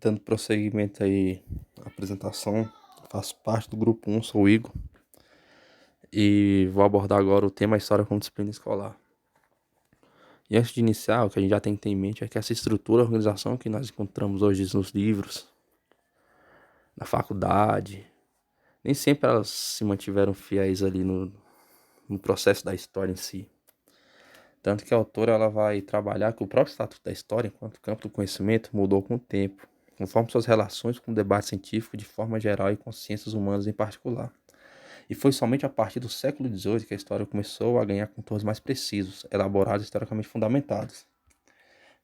Dando prosseguimento aí à apresentação, faço parte do grupo 1, sou o Igor, e vou abordar agora o tema História como disciplina escolar. E antes de iniciar, o que a gente já tem que ter em mente é que essa estrutura, a organização que nós encontramos hoje nos livros, na faculdade, nem sempre elas se mantiveram fiéis ali no processo da história em si. Tanto que a autora ela vai trabalhar que o próprio estatuto da história, enquanto campo do conhecimento, mudou com o tempo, conforme suas relações com o debate científico de forma geral e com ciências humanas em particular. E foi somente a partir do século XVIII que a história começou a ganhar contornos mais precisos, elaborados e historicamente fundamentados.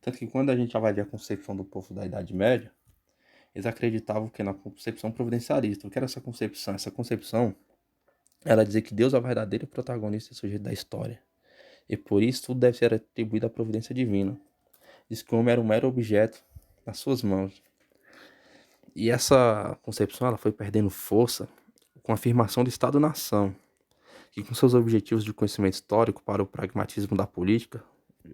Tanto que quando a gente avalia a concepção do povo da Idade Média, eles acreditavam que na concepção providencialista. O que era essa concepção? Essa concepção era dizer que Deus é o verdadeiro protagonista e sujeito da história. E por isso tudo deve ser atribuído à providência divina. Diz que o homem era um mero objeto nas suas mãos. E essa concepção ela foi perdendo força com a afirmação do Estado-nação, que com seus objetivos de conhecimento histórico para o pragmatismo da política,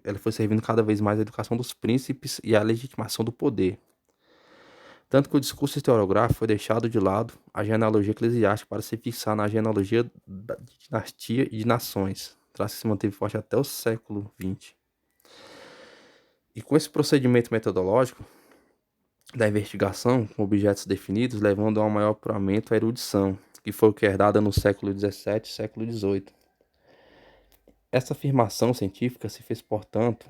ela foi servindo cada vez mais à educação dos príncipes e à legitimação do poder. Tanto que o discurso historiográfico foi deixado de lado a genealogia eclesiástica para se fixar na genealogia de dinastia e de nações, traço que se manteve forte até o século XX. E com esse procedimento metodológico da investigação, com objetos definidos, levando a um maior apuramento à erudição, que foi o que é herdada no século XVII e século XVIII. Essa afirmação científica se fez, portanto,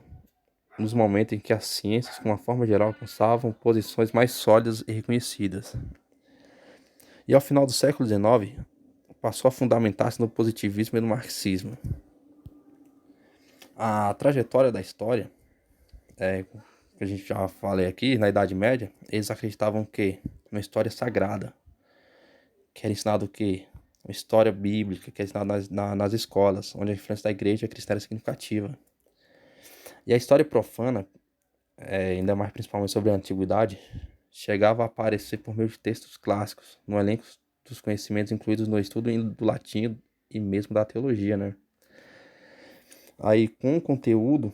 nos momentos em que as ciências, de uma forma geral, alcançavam posições mais sólidas e reconhecidas. E ao final do século XIX, passou a fundamentar-se no positivismo e no marxismo. A trajetória da história, que a gente já falei aqui, na Idade Média, eles acreditavam que uma história sagrada, que era ensinado o quê? Uma história bíblica, que é ensinada nas escolas, onde a influência da igreja cristã era significativa. E a história profana, ainda mais principalmente sobre a antiguidade, chegava a aparecer por meio de textos clássicos, no elenco dos conhecimentos incluídos no estudo do latim e mesmo da teologia, né? Aí, com o conteúdo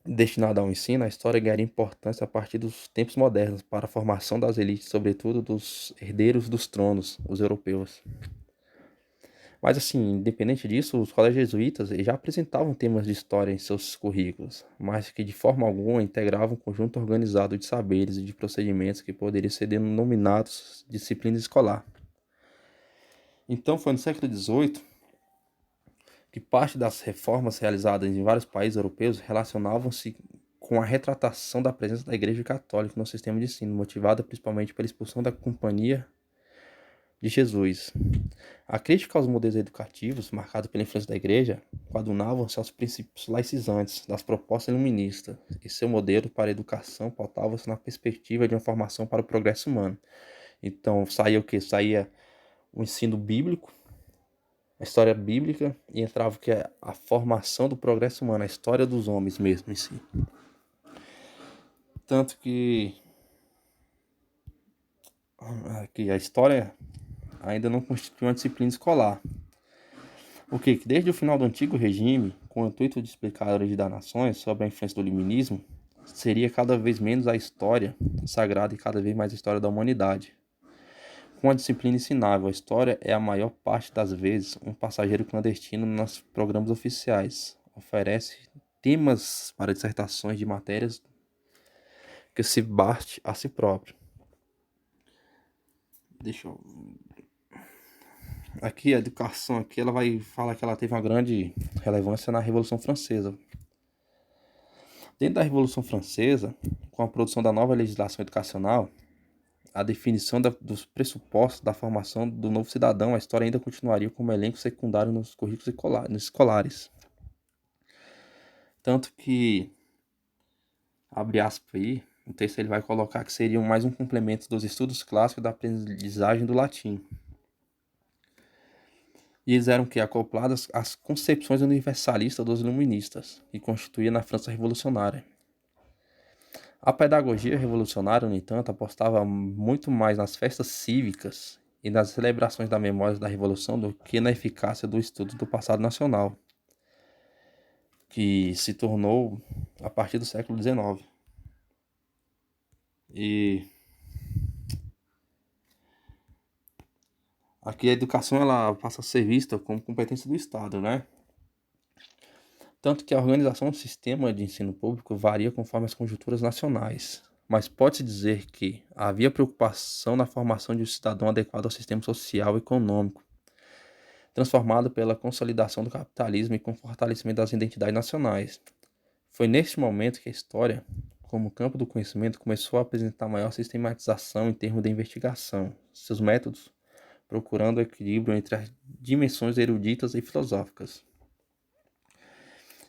destinado ao ensino, a história ganharia importância a partir dos tempos modernos para a formação das elites, sobretudo dos herdeiros dos tronos, os europeus. Mas assim, independente disso, os colégios jesuítas já apresentavam temas de história em seus currículos, mas que de forma alguma integravam um conjunto organizado de saberes e de procedimentos que poderiam ser denominados disciplina escolar. Então foi no século XVIII que parte das reformas realizadas em vários países europeus relacionavam-se com a retratação da presença da Igreja Católica no sistema de ensino, motivada principalmente pela expulsão da Companhia de Jesus. A crítica aos modelos educativos, marcado pela influência da Igreja, coadunavam-se aos princípios laicizantes das propostas iluministas, e seu modelo para a educação pautava-se na perspectiva de uma formação para o progresso humano. Então, saía o quê? Saía o ensino bíblico, a história bíblica, e entrava o que é a formação do progresso humano, a história dos homens mesmo em si. Tanto que a história ainda não constitui uma disciplina escolar. O que desde o final do antigo regime, com o intuito de explicar a origem das nações sob a influência do iluminismo, seria cada vez menos a história sagrada e cada vez mais a história da humanidade. Com a disciplina ensinável, a história é a maior parte das vezes um passageiro clandestino nos programas oficiais. Oferece temas para dissertações de matérias que se bate a si próprio. Aqui a educação aqui ela vai falar que ela teve uma grande relevância na Revolução Francesa. Dentro da Revolução Francesa, com a produção da nova legislação educacional, a definição dos pressupostos da formação do novo cidadão, a história ainda continuaria como elenco secundário nos currículos escolares. Tanto que, abre aspas aí, o texto ele vai colocar que seria mais um complemento dos estudos clássicos da aprendizagem do latim. E eles eram que acopladas às concepções universalistas dos iluministas, que constituía na França revolucionária. A pedagogia revolucionária, no entanto, apostava muito mais nas festas cívicas e nas celebrações da memória da Revolução do que na eficácia do estudo do passado nacional, que se tornou a partir do século XIX. E Aqui a educação ela passa a ser vista como competência do Estado, né? Tanto que a organização do sistema de ensino público varia conforme as conjunturas nacionais. Mas pode-se dizer que havia preocupação na formação de um cidadão adequado ao sistema social e econômico, transformado pela consolidação do capitalismo e com o fortalecimento das identidades nacionais. Foi neste momento que a história, como campo do conhecimento, começou a apresentar maior sistematização em termos de investigação, seus métodos procurando o equilíbrio entre as dimensões eruditas e filosóficas.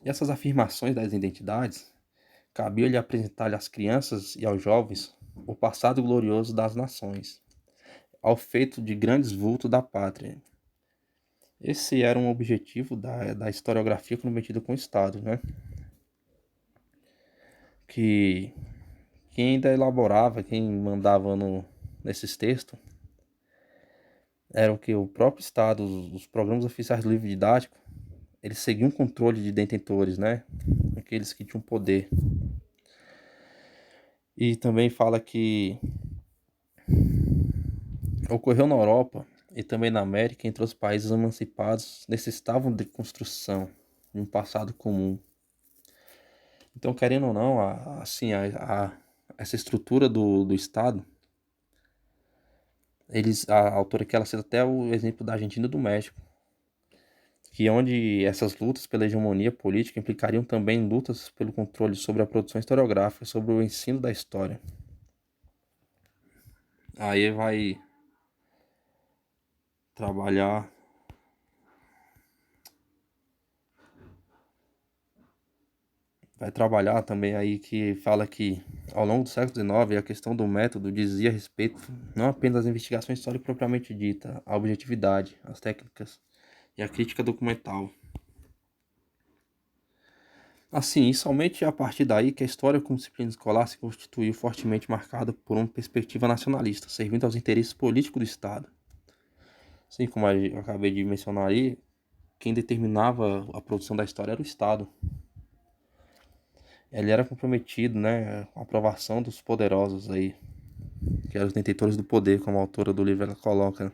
E essas afirmações das identidades cabia-lhe apresentar às crianças e aos jovens o passado glorioso das nações, ao feito de grandes vultos da pátria. Esse era um objetivo da historiografia comprometida com o Estado, né? Que quem ainda elaborava, quem mandava nesses textos, eram que o próprio Estado, os programas oficiais do livro didático, eles seguiam um controle de detentores, né? Aqueles que tinham poder. E também fala que ocorreu na Europa e também na América, entre os países emancipados, necessitavam de construção de um passado comum. Então, querendo ou não, essa estrutura do Estado, a autora que ela cita até o exemplo da Argentina e do México, que onde essas lutas pela hegemonia política implicariam também lutas pelo controle sobre a produção historiográfica, sobre o ensino da história. Aí trabalhar vai trabalhar também aí que fala que ao longo do século XIX a questão do método dizia respeito não apenas às investigações históricas propriamente dita, à objetividade, às técnicas e à crítica documental. Assim, e somente a partir daí que a história como disciplina escolar se constituiu fortemente marcada por uma perspectiva nacionalista, servindo aos interesses políticos do Estado. Assim como eu acabei de mencionar aí, quem determinava a produção da história era o Estado. Ele era comprometido, né, com a aprovação dos poderosos aí, que eram os detentores do poder, como a autora do livro ela coloca,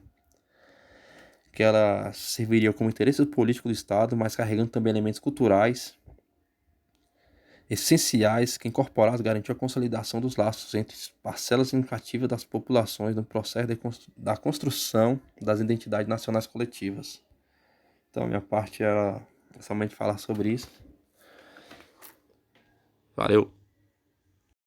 que ela serviria como interesse político do Estado, mas carregando também elementos culturais essenciais que incorporados garantiam a consolidação dos laços entre parcelas significativas das populações no processo da construção das identidades nacionais coletivas. Então, a minha parte era somente falar sobre isso. Valeu!